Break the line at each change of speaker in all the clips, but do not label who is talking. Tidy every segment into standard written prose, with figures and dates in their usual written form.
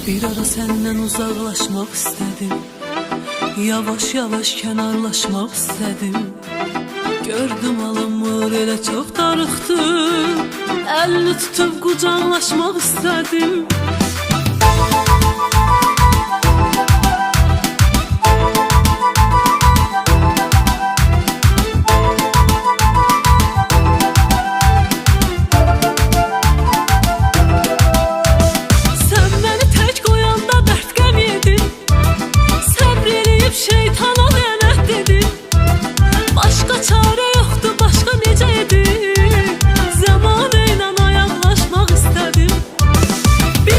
Bir ara senden uzaklaşmak istedim, yavaş yavaş kenarlaşmak istedim. Gördüm alınmır, elə çok darıxdı, əlini tutub qucaqlaşmaq istedim.
Bir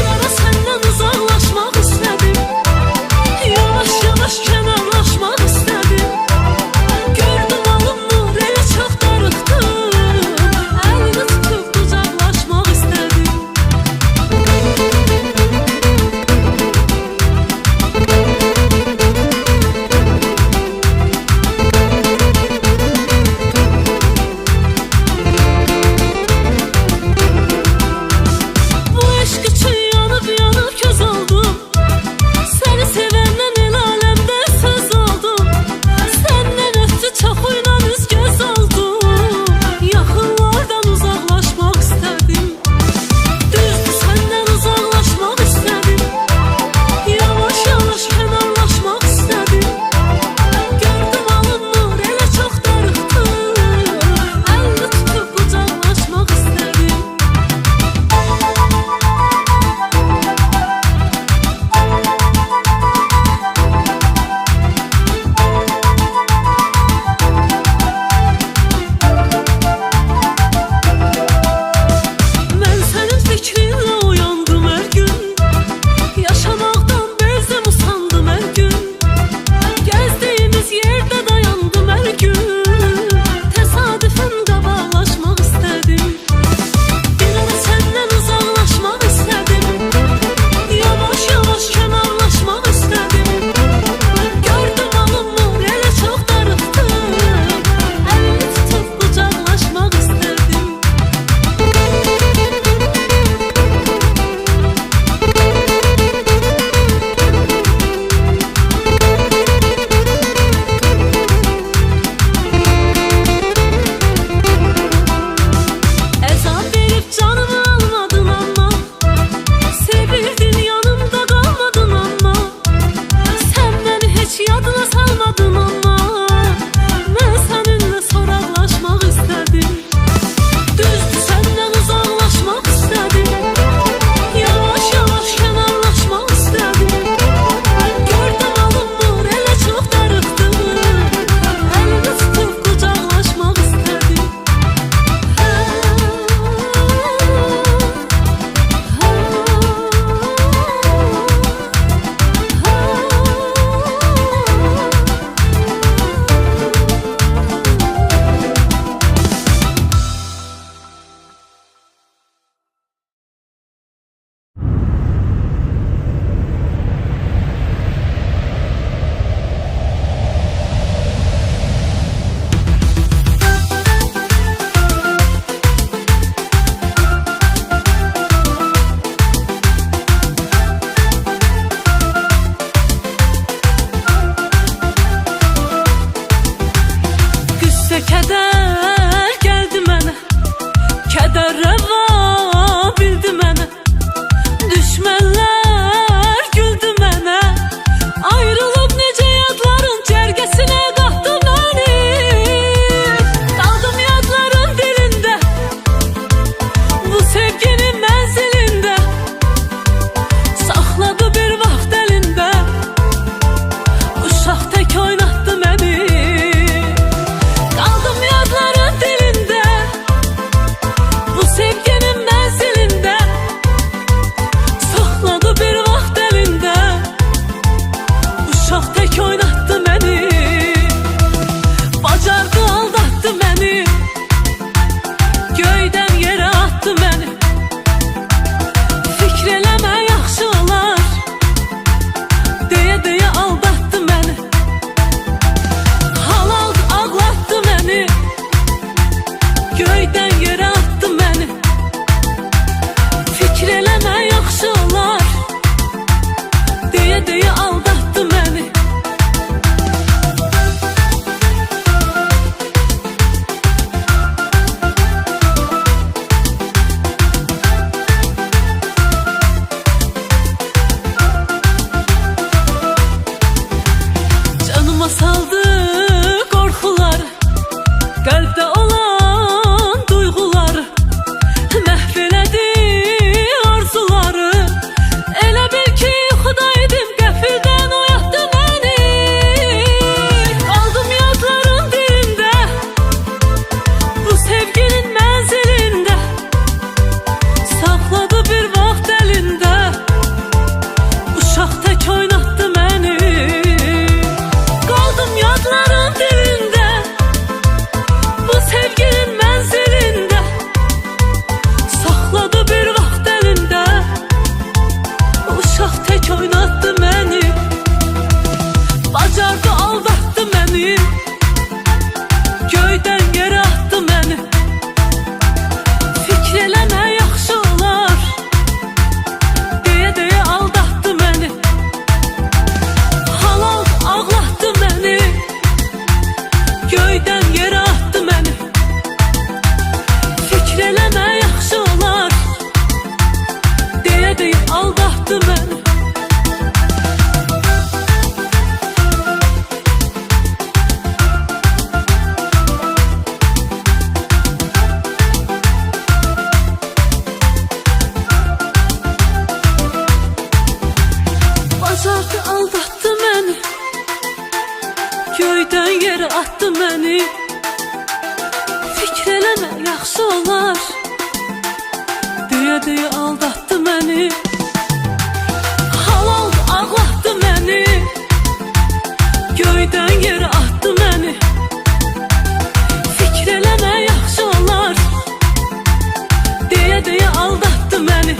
göydən yerə atdı məni. Fikr eləmə, yaxşı olar deyə aldatdı məni. Halal ağlatdı məni, göydən yerə atdı məni. Fikr eləmə, yaxşı olar deyə aldatdı məni.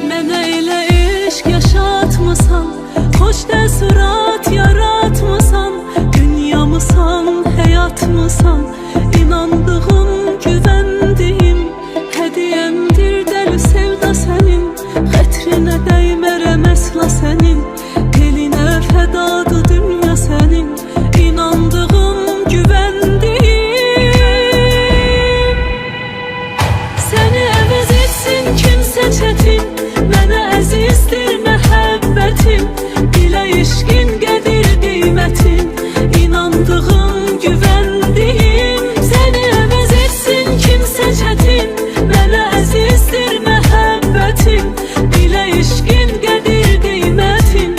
Mənə elə eşq yaşatmısan, xoş təəssürat yaratmısan. Dünyamısan, həyatmısan, inandığım, güvəndiyim hədiyyəmdir dəli sevda sənin. Xətrinə dəymərəm əsla sənin, elinə fədadır dünya sənin. İnandığım, güvəndiyim, səni əvəz etsin kimsə çətin. Mənə əzizdir məhəbbətin, dilə eşqin qədir qiymətin. İnandığım, güvəndiyim, səni əvəz etsin kimsə çətin. Mənə əzizdir məhəbbətin, dilə eşqin qədir qiymətin.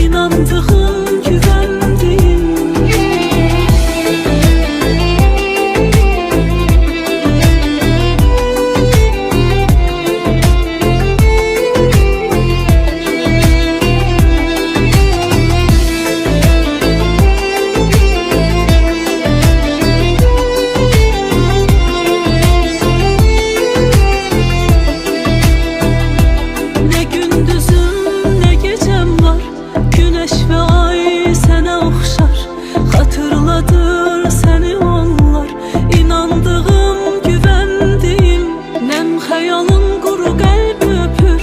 İnandığım, güvəndiyim. Nə gündüzüm, nə gecəm var, günəş və ay sənə oxşar. Xatırladır səni onlar, inandığım, güvəndiyim. Nəm xəyalın quru qəlbi öpür,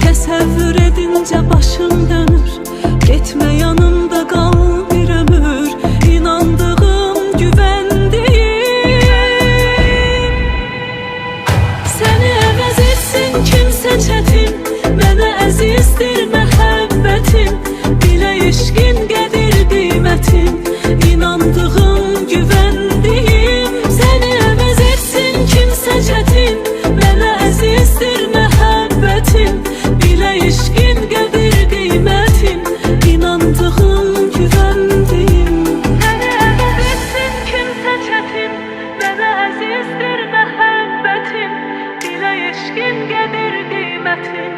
təsəvvür edincə başım dönür. Getmə yanımda qal bir ömür, inandığım, güvəndiyim. Səni əvəz etsin kimsə çətin, mənə əzizdir məhəbbətin, dilə eşqin qədir qiymətin. İnandığım, güvəndiyim, səni əvəz etsin kimsə çətin. Mənə əzizdir məhəbbətin, dilə eşqin qədir qiymətin. İnandığım, güvəndiyim, səni əvəz etsin kimsə çətin. Mənə əzizdir məhəbbətin, dilə eşqin qədir qiymətin.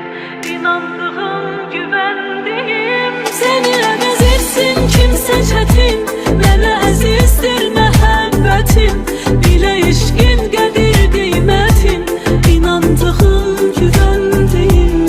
İnandığım, güvəndiyim, səni əvəz etsin kimsə çətin. Mənə əzizdir məhəbbətin, dilə eşqin qədir qiymətin. İnandığım, güvəndiyim.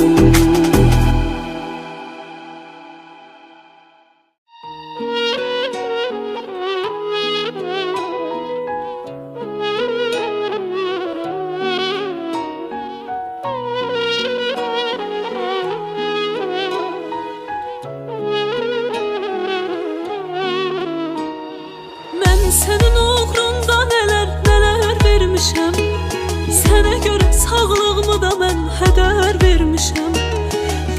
Mən sənin uğrunda nələr vermişəm. Sənə görə sağlığımı da mən hədər vermişəm.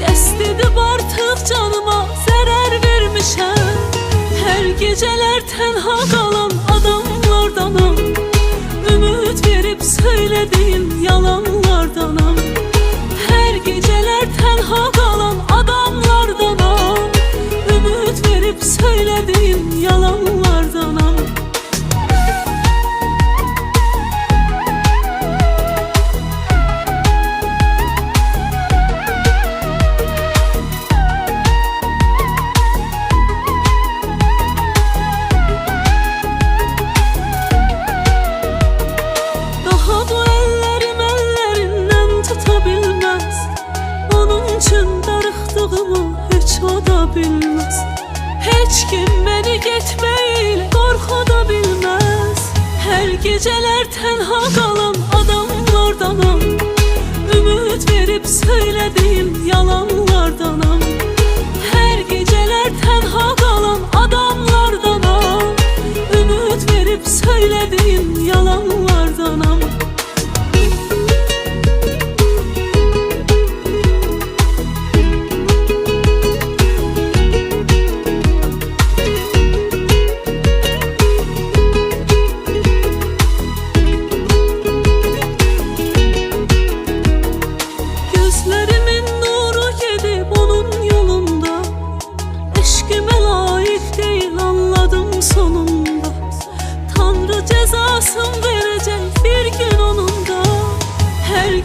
Qəsd edib artıq canıma zərər vermişəm. Hər gecələr tənha qalan adamlardanam, ümid verib söylədiyim yalanlardanam. Hər gecələr tənha qalan adamlardanam, ümid verib söylədiyim yalanlardanam. Daha bu əllərim əllərindən tuta bilməz. Onun üçün darıxdığımı heç o da bilməz. Heç kim məni getməyilə qorxuda bilməz. Hər gecələr tənha qalan adamlardanam, ümid verib söylədiyim yalanlardanam. Hər gecələr tənha qalan adamlardanam, ümid verib söylədiyim yalanlardanam.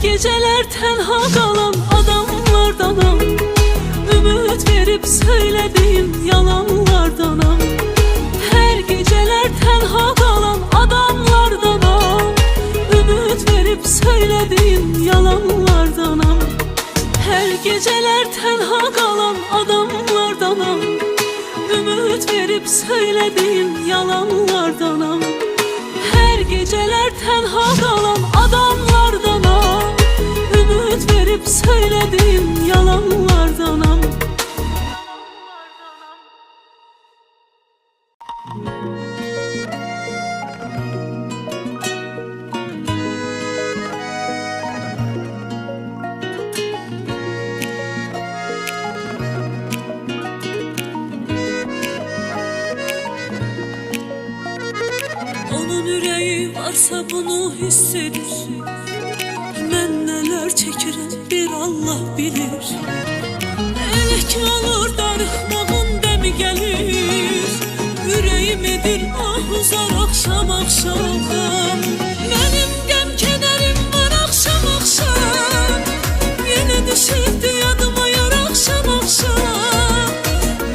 geceler tenha kalan adamlardanam. Ümit verip söylediğim yalanlardanam. Her geceler tenha kalan adamlardanam. Ümit verip söylediğim yalanlardanam. Her geceler tenha kalan adamlardanam. Ümit verip söylediğim yalanlardanam. Her geceler tenha kalan adamlardanam. Ümit verip söylediğim yalanlardanam. Onun yüreği varsa bunu hissedir. Ben neler çekirim bir Allah bilir. Elə ki olur darıxmağın demi gelir. Yüreğimidir ah uzar akşam akşam. Benim gəm kederim var akşam akşam. Yine düşürdü yadıma yar akşam akşam.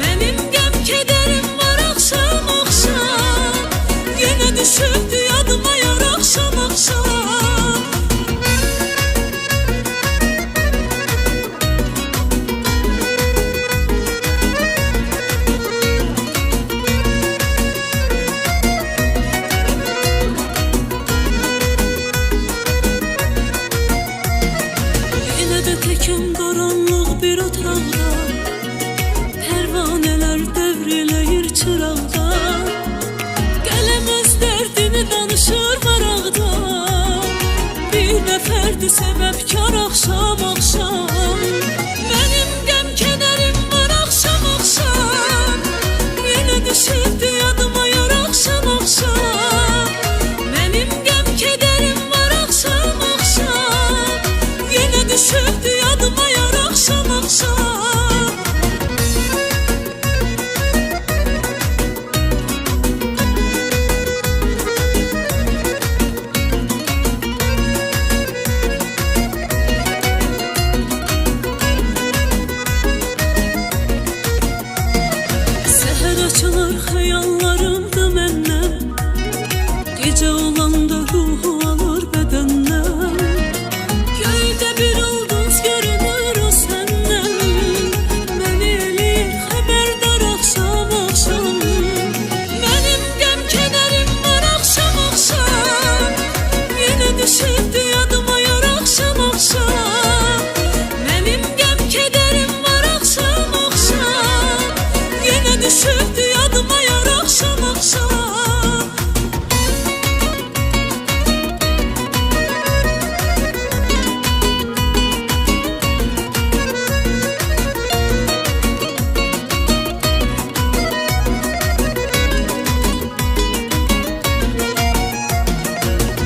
Benim gəm kederim var akşam akşam. Yine düşürdü yadıma yar akşam akşam. Yine de tekim karanlık bir otaqda. Pervaneler devrileyir çıraqda. Qələm öz dərdini danışır maraqda. Bir nəfərdir səbəbkar axşam axşam. Mənim qəm kədərim var axşam axşam. Yenə düşürdü yadıma yar axşam axşam. Mənim qəm kədərim var axşam axşam. Yenə düşürdü yadıma yar axşam axşam. Seher açılır hayallarımda məndən. Gece olanda ruhu alır bedenden. Göyde bir ulduz görünür o senden. Beni eləyir xəbərdar axşam axşam. Benim qəm kədərim var axşam axşam. Yenə düşürdü yadıma yar axşam axşam. Benim qəm kədərim var axşam axşam. Yenə düşürdü yadıma yar axşam axşam.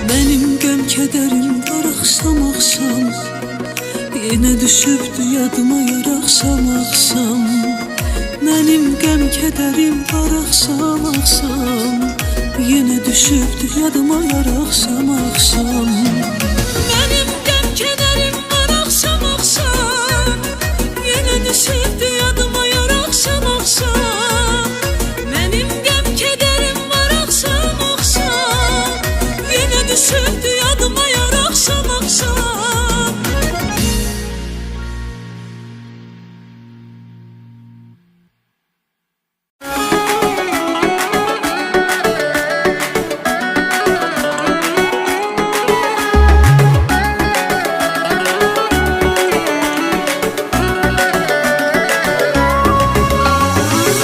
Benim gəm kədərim var axşam axşam. Yenə düşübdü yadıma yar axşam axşam. Benim qəm kədərim var axşam axşam. Yenə düşübdü yadıma yar axşam axşam. Benim qəm kədərim var axşam axşam. Yenə düşübdü yadıma yar axşam axşam. Benim qəm kədərim var axşam axşam. Yenə düşübdü yadıma yar axşam axşam.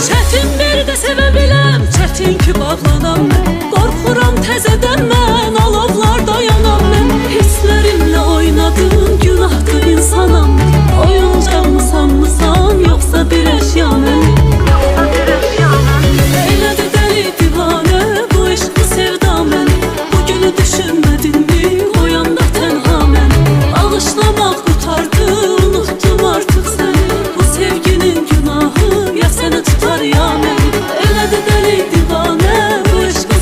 Çətin bir də sevə biləm, çətin ki bağlanam mən. Qorxuram təzədən mən, alovlarda yanam mən. Hisslərimlə oynadın, günahdır insanam mən. Oyuncağımı sanmısan, yoxsa bir əşya mən. Elədir dəli divanə, bu eşq bu sevda mən. Bu günü düşünmədinmi, oyanda tənha mən. Bağışlamaq qutardı, unuttum artıq səni. Bu sevginin günahı ya səni tutar ya məni. Elədir dəli divanə, bu eşq bu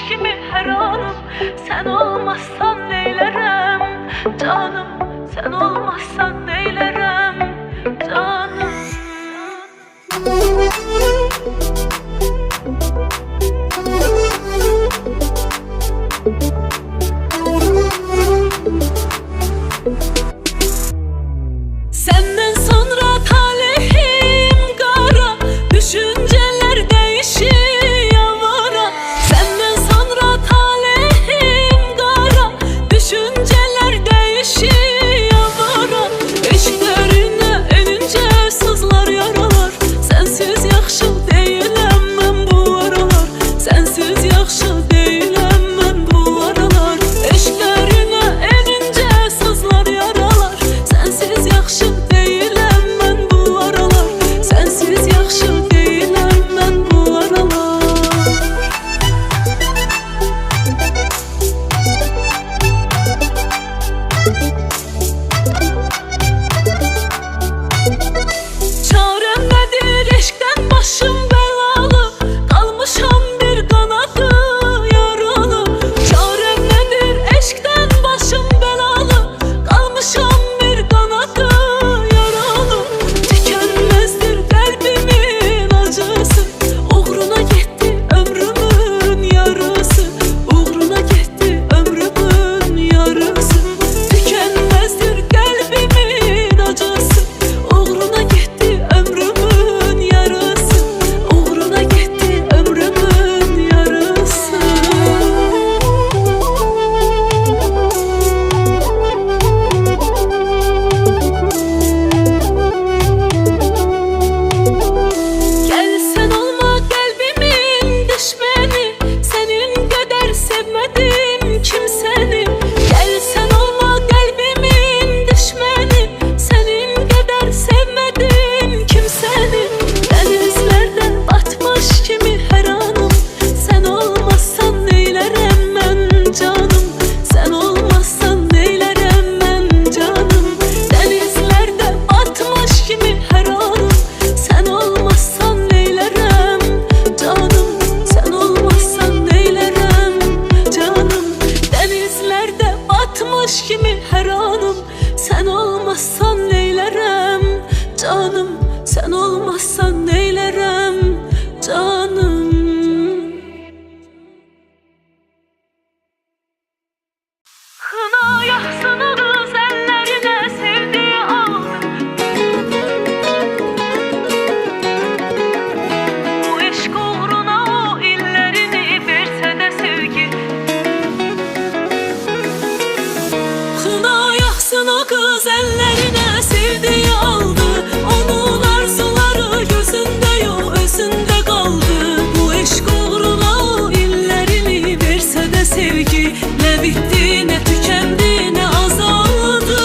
kimi her anım. Sen olmazsan neylerem canım, sen olmazsan neylerem canım. Senden sonra talihim kara, düşünceler değişiyor vara. Senden sonra talihim kara, düşünceler değişiyor vara. Eşiklerine enince sızlar yaralar. Sensiz yaxşı değilim ben bu aralar. Sensiz yaxşı değilim ben bu aralar. Eşiklerine enince sızlar yaralar. Sensiz yaxşı değilim ben bu aralar. Sensiz yaxşı değilim ben bu aralar. Çarem nedir eşkten başım belalı, kalmışam bir kanadı yaralı. Çarem nedir eşkten başım belalı, kalmışam bir kanadı yaralı. Tükenmezdir kalbimin acısı, uğruna gitti ömrümün yarısı. Uğruna gitti ömrümün yarısı. Tükenmezdir kalbimin acısı, uğruna gitti ömrümün yarısı. Uğruna gitti ömrümün yarısı. Gel sen olma kalbimin düşmeni, senin kadar sevmedim kimseni. Gel sen olma kalbimin düşmeni, senin kadar sevmedim kimseni. Denizlerde batmış kimi her anım, sen olmazsan neylerem ben canım. Sen olmazsan neylerem ben canım. Denizlerde batmış kimi her anım, sen olmazsan neylerem canım. Sen olmazsan neylerem canım. Denizlerde batmış kimi her anım, sen olmazsan neylerem canım. Sen olmazsan neylerem canım. Kına yaksın o kız ellerine sevdiği aldı. Bu eşk uğruna o illerini verse de sevgi. Kına yaksın o kız ellerine sevdiği aldı. Onun arzuları gözünde yok özünde kaldı. Bu eşk uğruna o illerini verse de sevgi. Ne bitti ne tükendi ne azaldı.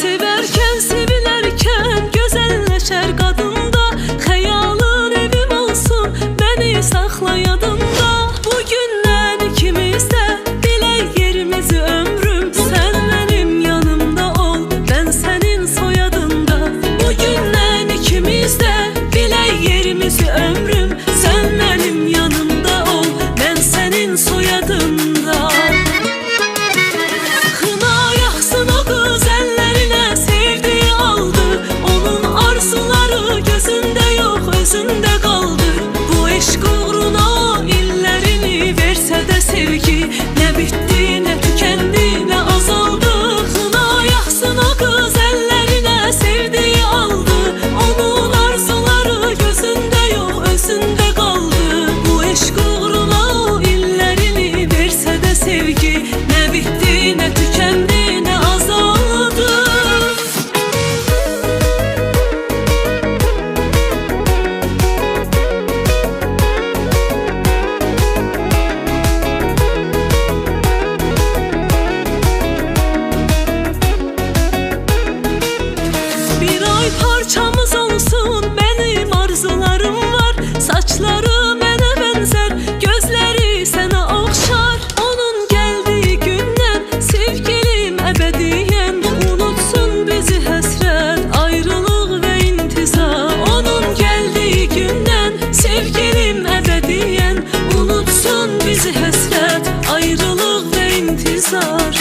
Severken sevilerken güzelleşer kadında. Hayalın evim olsun beni sakla yadında. Bugünden ikimiz de bile yerimizi ömrüm. Sen benim yanımda ol ben senin soyadında. Bugünden ikimiz de bile yerimizi ömrüm. Sen benim yanımda ol ben senin soyadında. Kına yaksın o kız ellerine sevdiği aldı. Onun arzuları gözünde yok özünde kaldı. Bu eşk uğruna illerini verse bizi həsrət, ayrılıq və intizar.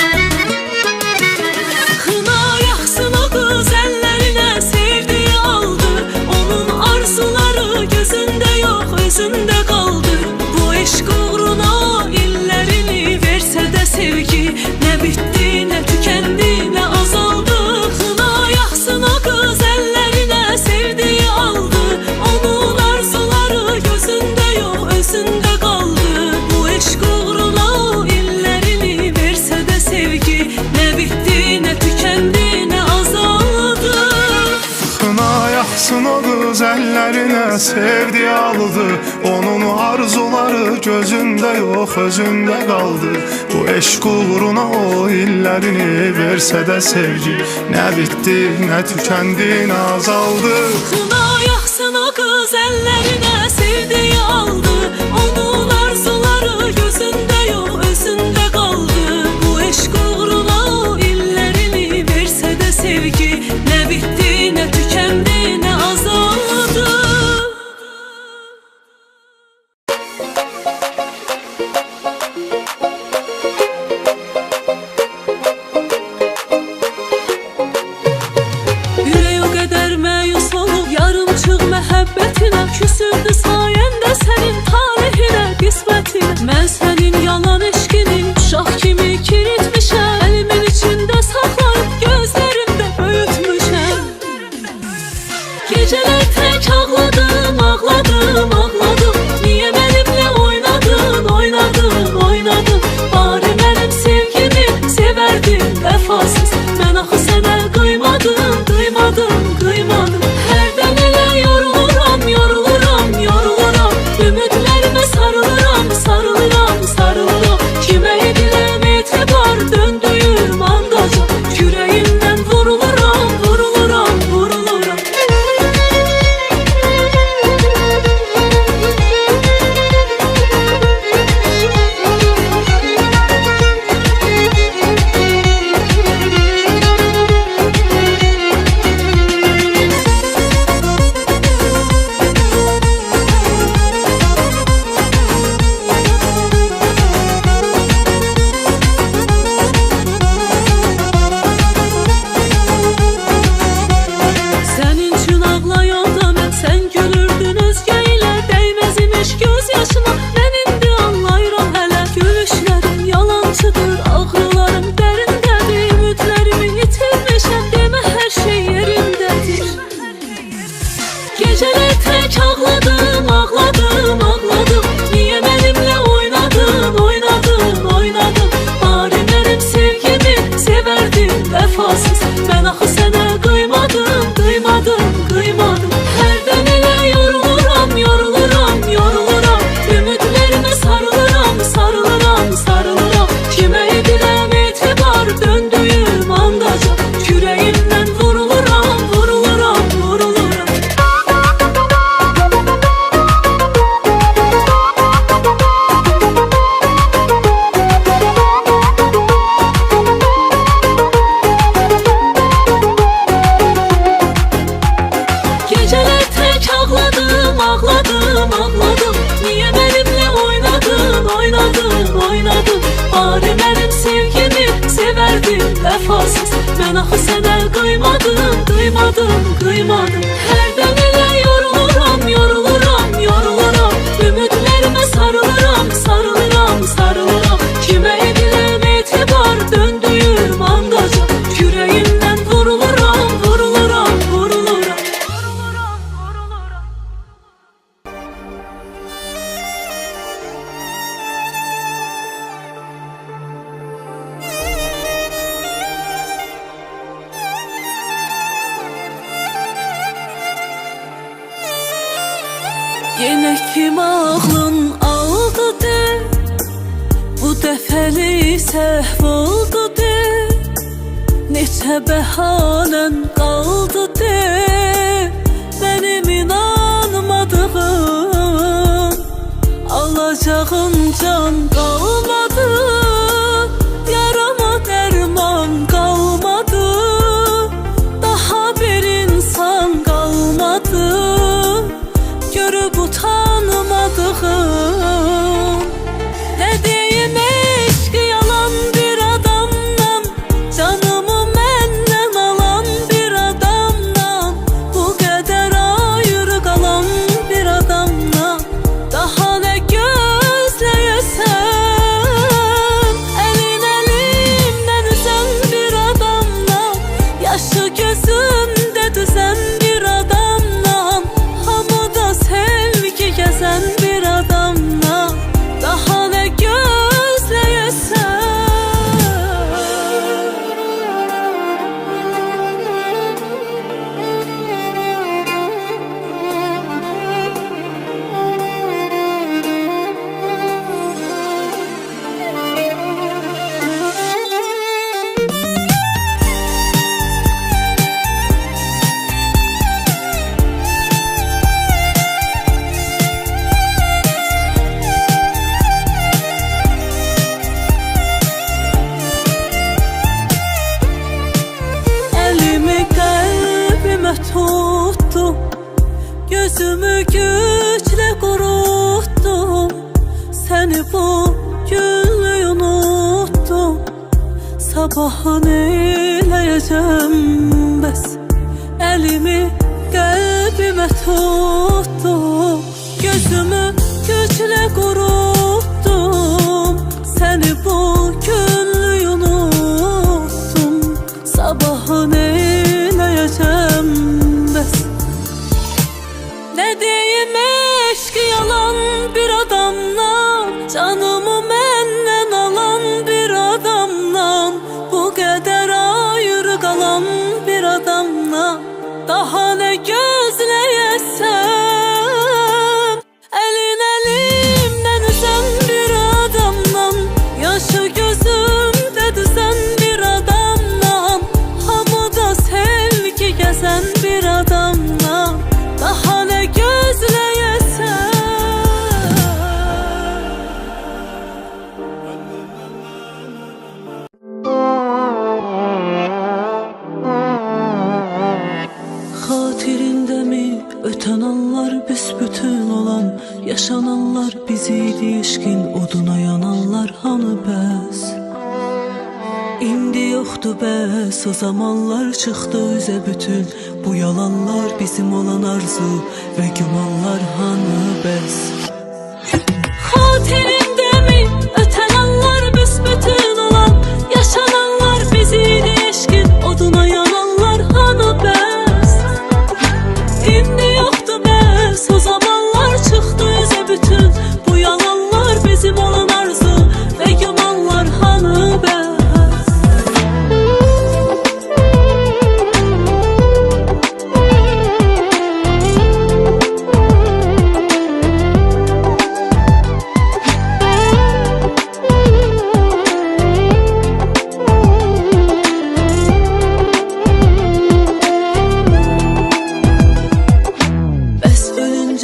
Xına yaxsın o qız əllərinə sevdiyi aldı, onun arzuları gözündə yox özündə qaldı. Bu eşq uğruna illərini versə də sevgi, nə bitdi, nə tükəndi, nə azaldı. Xına yaxsın o qız əllərinə sevdiyi aldı, onun arzuları gözündə yox özündə qaldı. Bu eşq uğruna illərini versə də sevgi, nə bitdi, nə tükəndi, nə azaldı.
Xına yaxsın o qız əllərinə sevdiyi aldı, onun arzuları gözündə yox özündə qaldı. Bu eşq uğruna o illərini versə də sevgi, nə bitdi, nə tükəndi, nə azaldı.
Xına yaxsın o qız əllərinə sevdiyi aldı, onun arzuları gözündə yox özündə qaldı. Bu eşq uğruna illərini versə də sevgi, nə bitdi, nə tükəndi, nə azaldı. Ürək o qədər məyus olub yarımçıq məhəbbətinə, küsürdü sayəndə sənin talehinə, qismətinə. Mən sənin yalan eşqinin uşaq kimi kiritmişəm, əlimin içində saxlayıb gözlərimdə böyütmüşəm. Gecələr tək ağladım, ağladım, ağladım. Niyə mənimlə oynadın, oynadın, oynadın? Bari mənim sevgimi sevərdin vəfasız. Mən axı sənə qıymadım, qıymadım, qıymadım. Hərdən elə yoruluram, yoruluram, yoruluram. Ümidlərimə sarılıram, sarılıram, sarılıram. Kimə ediləm etibar döndüyüm andaca, kürəyimdən vuruluram, vuruluram, vuruluram. Sənin üçün ağlayanda mən, sən gülürdün özgə ilə. Dəyməz imiş göz yaşına, mən indi anlayıram hələ. Gülüşlərim yalançıdır, ağrılarım dərindədir. Ümidlərimi itirmişəm, demə hər şey yerindədir. Gecələr tək ağladım, ağladım, ağladım. Niyə mənimlə oynadın, oynadın, oynadın? Bari mənim sevgimi sevərdin vəfasız. Mən axı sənə qıymadım, qıymadım, qıymadım. Hərdən elə yoruluram, yoruluram, yoruluram. Ümidlərimə sarılıram, sarılıram, sarılıram. Kimə ediləm etibar döndüyüm andaca, kürəyimdən vuruluram, vuruluram, vuruluram. Gecələr tək ağladım, ağladım, ağladım. Niyə mənimlə oynadın, oynadın, oynadın? Bari mənim sevgimi sevərdin vəfasız. Mən axı sənə qıymadım, qıymadım, qıymadım. Hərdən elə yoruluram, yoruluram, yoruluram. Ümidlərimə sarılıram, sarılıram, sarılıram. Kimə ediləm etibar döndüyüm andaca, kürəyimdən vuruluram, vuruluram, vuruluram. Yenə kim ağlın aldı de, bu dəfəli səhv oldu de. Neçə bəhanən qaldı de, mənim inanmadığım. Alacağım can qalmadı, yarama dərman qalmadı. Daha bir insan qalmadı, görüb utanmadığım. Gözümü güçle kuruttum, seni bugünlü unuttum. Sabahın eyleyeceğim bəs, elimi kalbime tuttum. Gözümü güçle kuruttum, seni bugünlü unuttum. Sabahın eyleyeceğim bəs. Ne diyeyim eşk yalan bir adamla, canımı menden alan bir adamla, bu kadar ayrı kalan bir adamla daha ne gözleyesem. Elin elimden üzen bir adamla, yaşı gözümde düzen bir adamla, hamıda sevgi gezen bir adamla daha ne gözleyesem. Hatirinde mi öten anlar büsbütün olan, yaşananlar biziydi eşkin oduna yananlar hanı bəs. İndi yoktu bəs, o zamanlar çıktı üze bütün bu yalanlar, bizim olan arzu ve gümanlar hanı bəs. Hatirinde mi öten anlar büsbütün olan, yaşananlar biziydi eşkin oduna yananlar hanı bəs. İndi yoktu bəs, o zamanlar çıktı üze bütün bu yalanlar, bizim olan arzu ve gümanlar hanı bəs.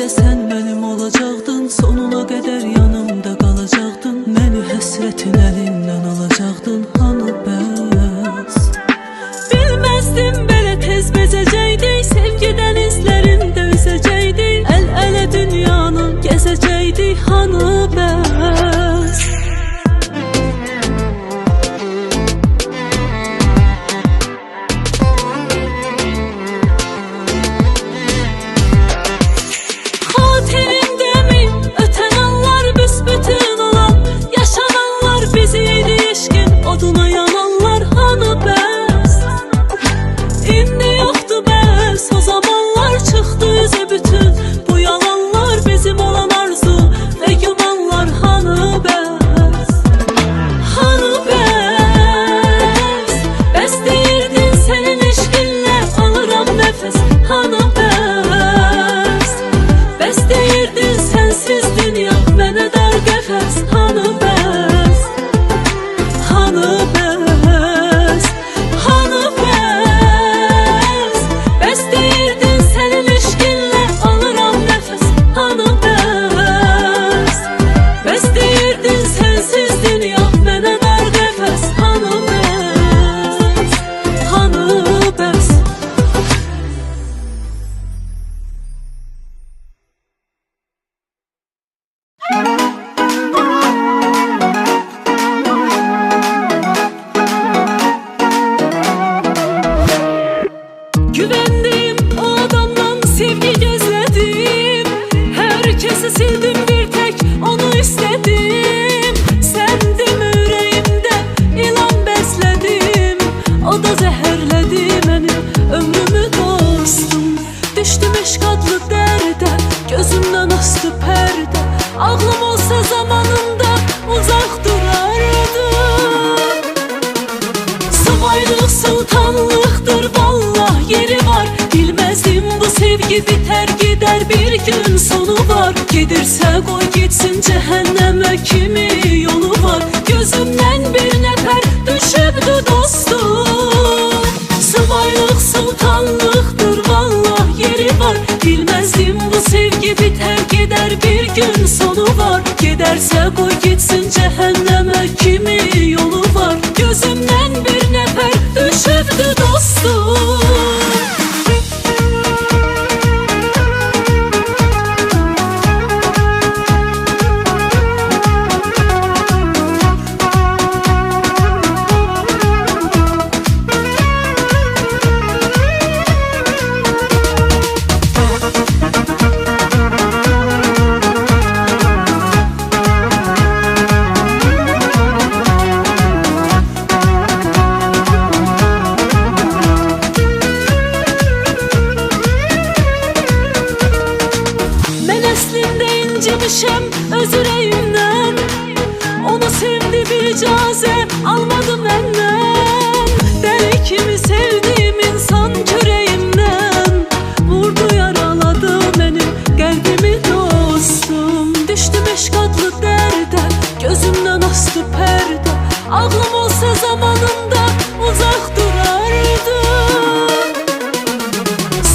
Sen benim olacaktın, sonuna kadar yanımda kalacaktın. Beni həsrətin elinden alacaktın hanı bəs. Bilmezdim belə tez bezeceydik, sevgiden izlerinde üzeceydik. El ele dünyanı gezeceydik hanı bəs. Oduna yananlar hanı bəs. İndi yoktu bəs, o zamanlar çıktı yüze bütün bu yalanlar, bizim olan arzu ve gümanlar hanı bəs. Hanı bəs. Bəs deyirdin senin eşkinle alıram nefes hanı bəs. Bəs deyirdin sensiz dünya mənə dar qəfəs hanı bəs. Hanı bəs, hanı bəs. Bəs deyirdin senin eşkinle alıram nefes hanı bəs. Bəs deyirdin sensiz dünya mənə dar qəfəs hanı bəs. Hanı bəs. Güvendim o adamdan, sevgi gözledim. Herkesi sildim, bir tek onu istedim. Sendim yüreğimde, ilan besledim. O da zehirledi beni, ömrümü dostum. Düştüm eşk adlı derde, gözümden astı perde. Ağlım olsa zamanında uzak durardı. Subaylık sultanlıktır vallah yeri var. Bilmezdim bu sevgi biter gider, bir gün sonu var. Gidirse koy gitsin cehenneme, kimi yolu var. Gözümden bir nefer düşüptü dostum. Subaylık sultanlıktır vallah yeri var. Bilmezdim bu sevgi biter gider, bir gün sonu var. Giderse koy gitsin cehenneme, kimi yolu var. Gözümden bir nefer düşüptü dostum. gözümden astı perde. Ağlım olsa zamanında uzak durardı.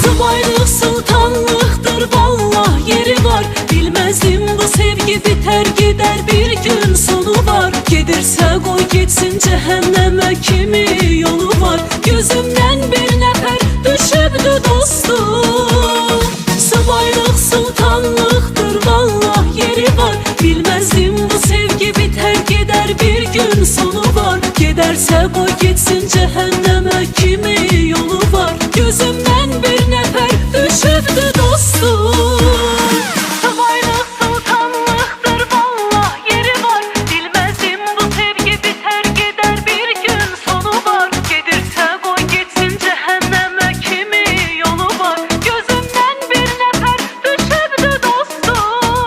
Subaylık sultanlıktır vallah yeri var. Bilmezdim bu sevgi biter gider bir gün sonu var. Gedirse koy gitsin cehenneme kimi yolu var. Gözümden bir nefer düşübdü dostum. Subaylık sultanlıktır vallah yeri var. Bilmezdim bu sevgi biter gider bir gün sonu var. Giderse koy gitsin cehenneme kimi yolu var. Gözümden bir nefer düşübdü dostum. Subaylık sultanlıktır vallah yeri var. Bilmezdim bu sevgi biter gider bir gün sonu var. Gedirse koy gitsin cehenneme kimi yolu var. Gözümden bir nefer düşübdü dostum.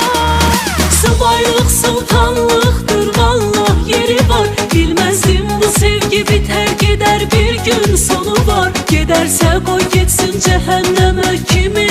Subaylık sultanlıktır vallah yeri var. Bilmezdim bu sevgi biter gider bir gün sonu var. Giderse koy gitsin cehenneme kimi